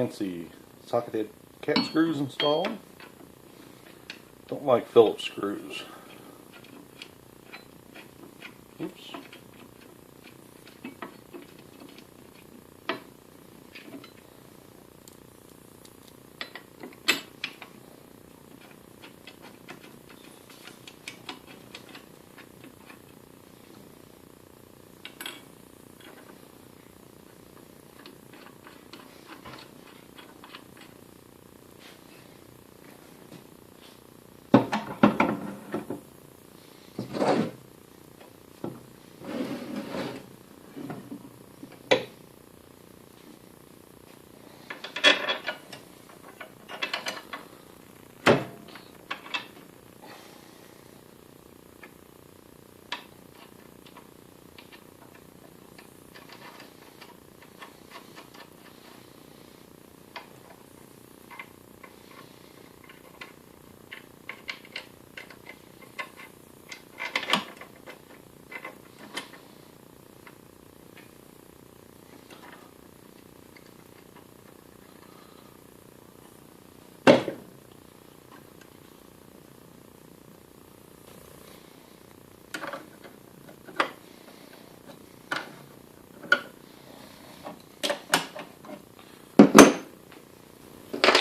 fancy socket head cat screws installed. Don't like Phillips screws. Oops.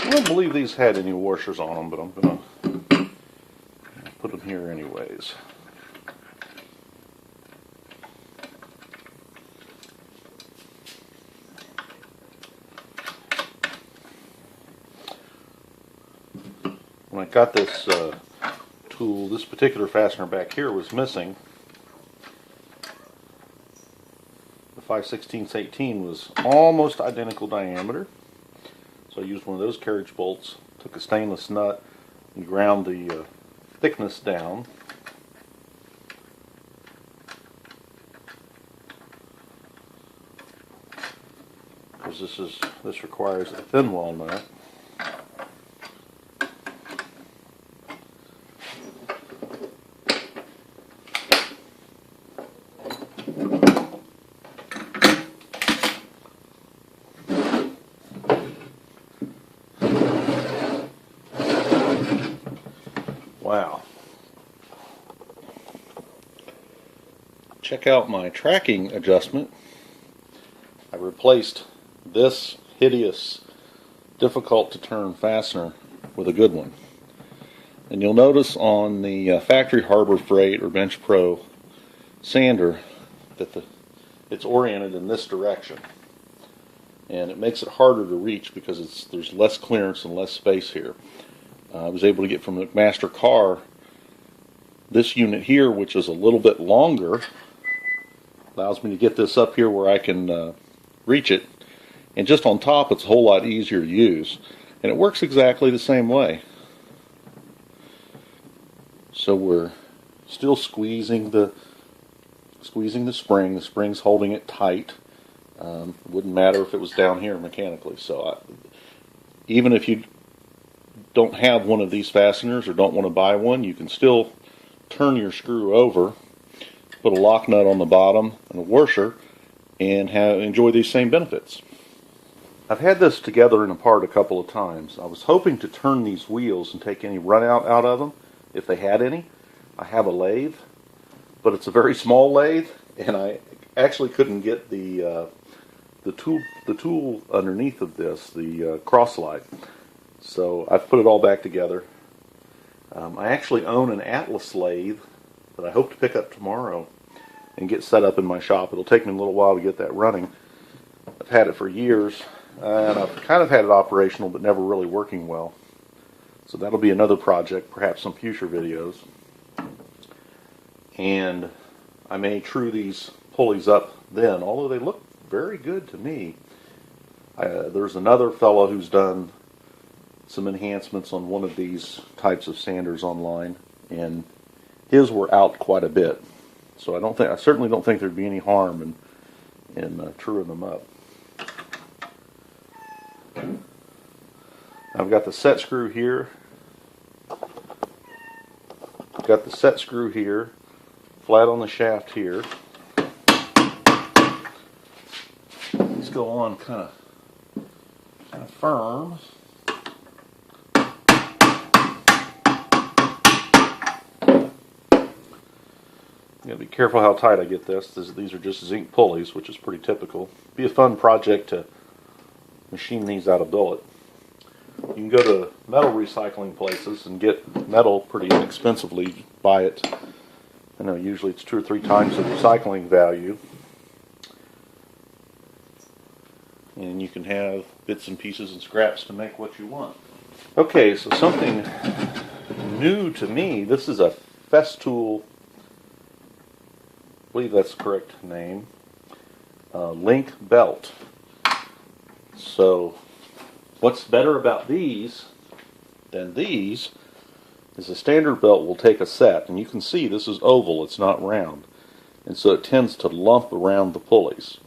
I don't believe these had any washers on them, but I'm going to put them here anyways. When I got this tool, this particular fastener back here was missing. The 5/16 18 was almost identical diameter. So I used one of those carriage bolts, took a stainless nut, and ground the thickness down. Because this requires a thin wall nut. Wow. Check out my tracking adjustment. I replaced this hideous, difficult to turn fastener with a good one. And you'll notice on the Factory Harbor Freight or Bench Pro sander that it's oriented in this direction. And it makes it harder to reach because there's less clearance and less space here. I was able to get from the McMaster car this unit here, which is a little bit longer, allows me to get this up here where I can reach it, and just on top it's a whole lot easier to use, and it works exactly the same way. So we're still squeezing the spring. The spring's holding it tight. It wouldn't matter if it was down here mechanically. So even if you don't have one of these fasteners or don't want to buy one, you can still turn your screw over, put a lock nut on the bottom and a washer, and enjoy these same benefits. I've had this together and apart a couple of times. I was hoping to turn these wheels and take any run out of them if they had any. I have a lathe, but it's a very small lathe, and I actually couldn't get the tool underneath of this, the cross slide. So I've put it all back together. I actually own an Atlas lathe that I hope to pick up tomorrow and get set up in my shop. It'll take me a little while to get that running. I've had it for years, and I've kind of had it operational but never really working well. So that'll be another project, perhaps some future videos. And I may true these pulleys up then, although they look very good to me. There's another fellow who's done some enhancements on one of these types of sanders online, and his were out quite a bit. So I certainly don't think there'd be any harm in truing them up. I've got the set screw here. I've got the set screw here, flat on the shaft here. These go on kind of firm. You gotta be careful how tight I get this. These are just zinc pulleys, which is pretty typical. Be a fun project to machine these out of billet. You can go to metal recycling places and get metal pretty inexpensively. Buy it. I know usually it's 2 or 3 times the recycling value. And you can have bits and pieces and scraps to make what you want. Okay, so something new to me. This is a Festool, I believe that's the correct name, link belt. So what's better about these than these is a standard belt will take a set, and you can see this is oval, it's not round, and so it tends to lump around the pulleys.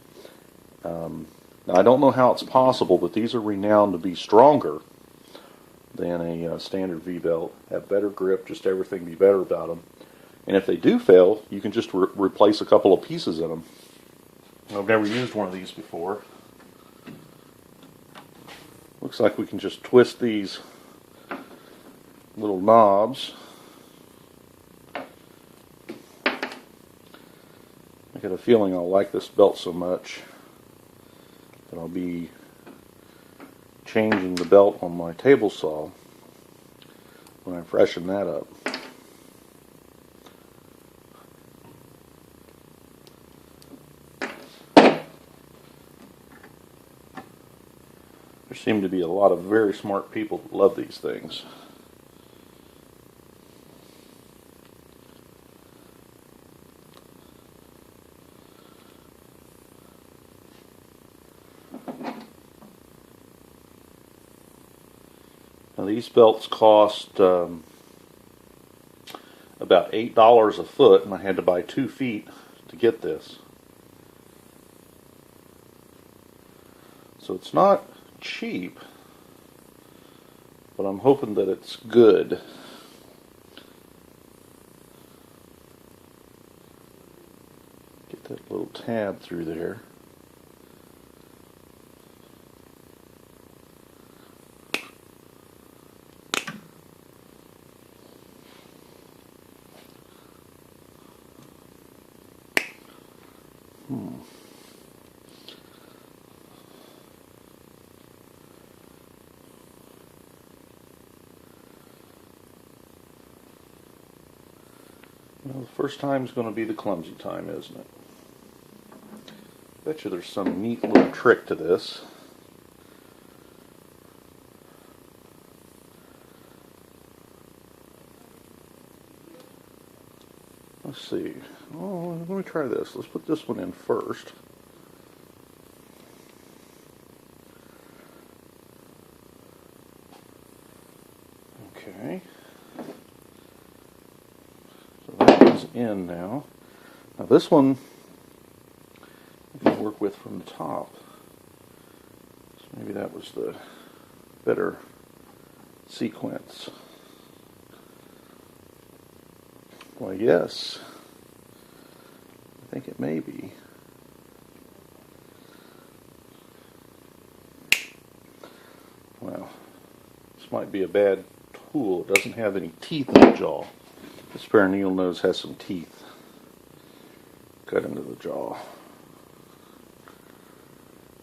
Now I don't know how it's possible, but these are renowned to be stronger than a standard V-belt, have better grip, just everything be better about them. And if they do fail, you can just replace a couple of pieces in them. I've never used one of these before. Looks like we can just twist these little knobs. I got a feeling I'll like this belt so much that I'll be changing the belt on my table saw when I freshen that up. There seem to be a lot of very smart people that love these things. Now these belts cost about $8 a foot, and I had to buy 2 feet to get this. So it's not cheap, but I'm hoping that it's good. Get that little tab through there. Well, the first time is going to be the clumsy time, isn't it? Bet you there's some neat little trick to this. Let's see. Oh, let me try this. Let's put this one in first. Okay. In now. Now this one I can work with from the top. So maybe that was the better sequence. Why, yes. I think it may be. Well, this might be a bad tool. It doesn't have any teeth in the jaw. This pair of needle nose has some teeth cut into the jaw.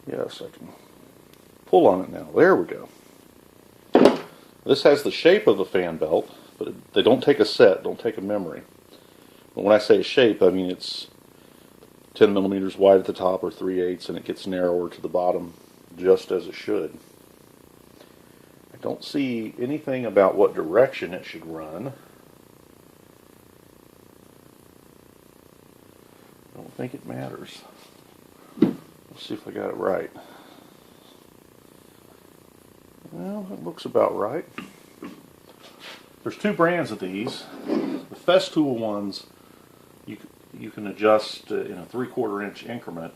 Yes, I can pull on it now. There we go. This has the shape of a fan belt, but they don't take a set, don't take a memory. But when I say shape, I mean it's 10 millimeters wide at the top or 3/8, and it gets narrower to the bottom, just as it should. I don't see anything about what direction it should run. I don't think it matters. Let's see if I got it right. Well, it looks about right. There's 2 brands of these. The Festool ones you can adjust in a 3/4 inch increment.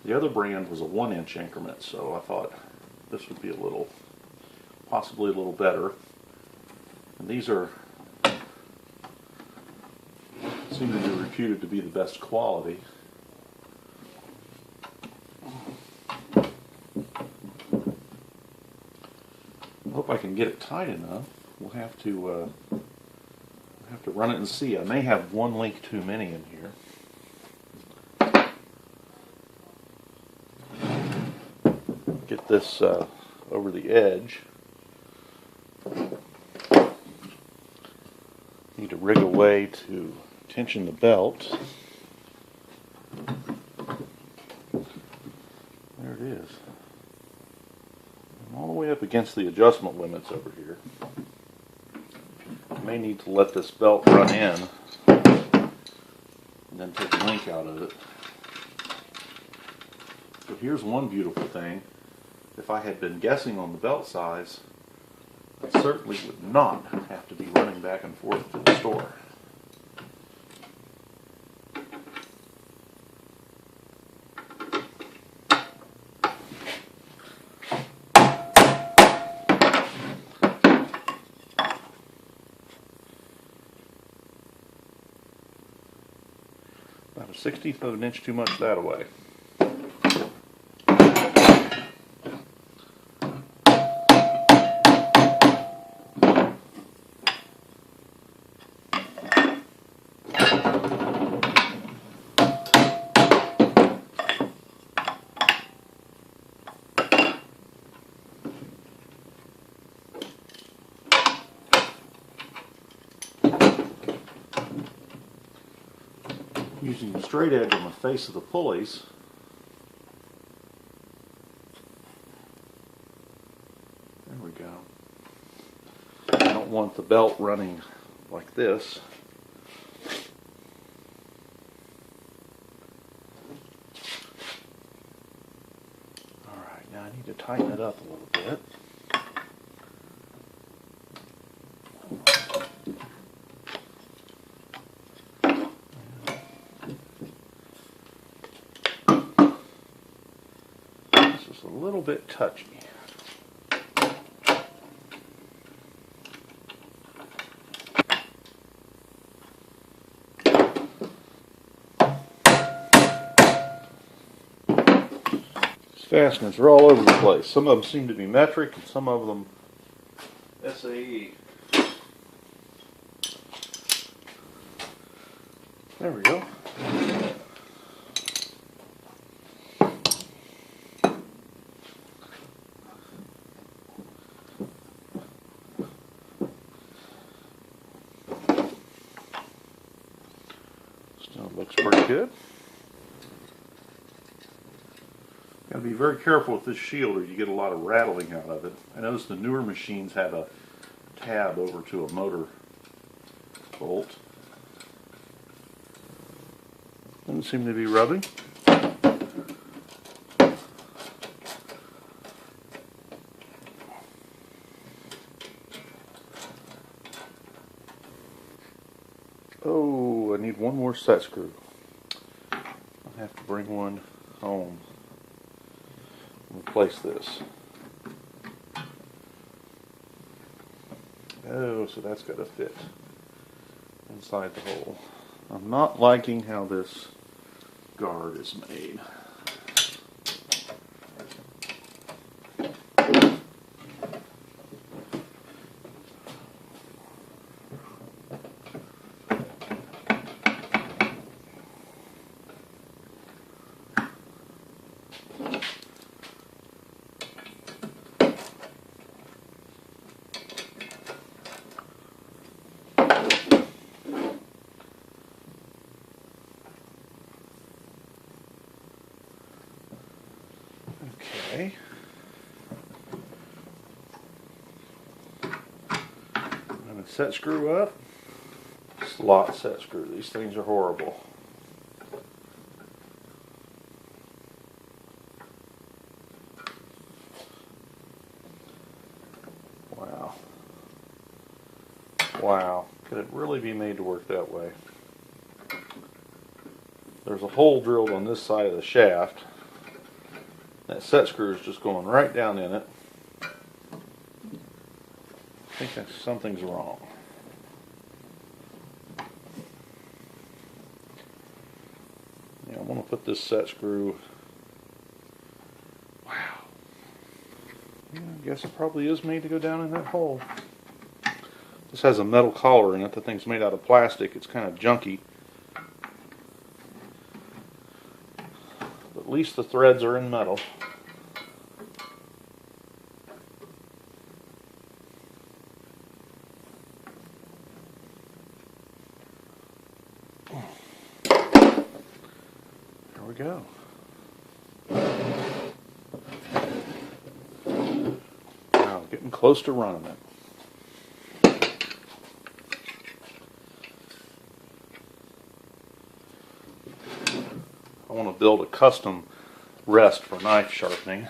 The other brand was a 1 inch increment, so I thought this would be possibly a little better. And these seem to be reputed to be the best quality. hope I can get it tight enough. We'll have to run it and see. I may have one link too many in here. Get this over the edge. Need to rig a way to tension the belt. There it is. I'm all the way up against the adjustment limits over here. I may need to let this belt run in and then take the link out of it. But here's one beautiful thing. If I had been guessing on the belt size, I certainly would not have to be running back and forth to the store. About a 1/16 of an inch too much that way. Using the straight edge on the face of the pulleys, there we go. I don't want the belt running like this. Alright, now I need to tighten it up a little bit. A little bit touchy. These fasteners are all over the place. Some of them seem to be metric and some of them SAE. There we go. Still looks pretty good. Got to be very careful with this shield or you get a lot of rattling out of it. I noticed the newer machines have a tab over to a motor bolt. Doesn't seem to be rubbing. Oh, I need one more set screw. I'll have to bring one home and replace this. Oh, so that's got to fit inside the hole. I'm not liking how this guard is made. Okay. I'm going to set screw up. Slot set screw. These things are horrible. Wow. Wow. Could it really be made to work that way? There's a hole drilled on this side of the shaft. That set screw is just going right down in it. I think something's wrong. Yeah, I'm going to put this set screw. Wow. Yeah, guess it probably is made to go down in that hole. This has a metal collar in it. The thing's made out of plastic. It's kind of junky. But at least the threads are in metal. There we go. Now, getting close to running it. I want to build a custom rest for knife sharpening.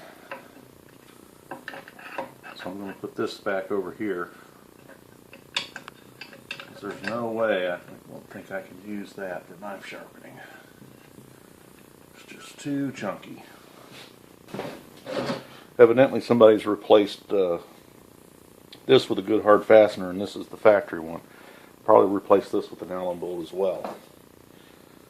So I'm going to put this back over here. Because there's no way, I don't think I can use that for knife sharpening. It's just too chunky. Evidently somebody's replaced this with a good hard fastener, and this is the factory one. Probably replace this with an Allen bolt as well.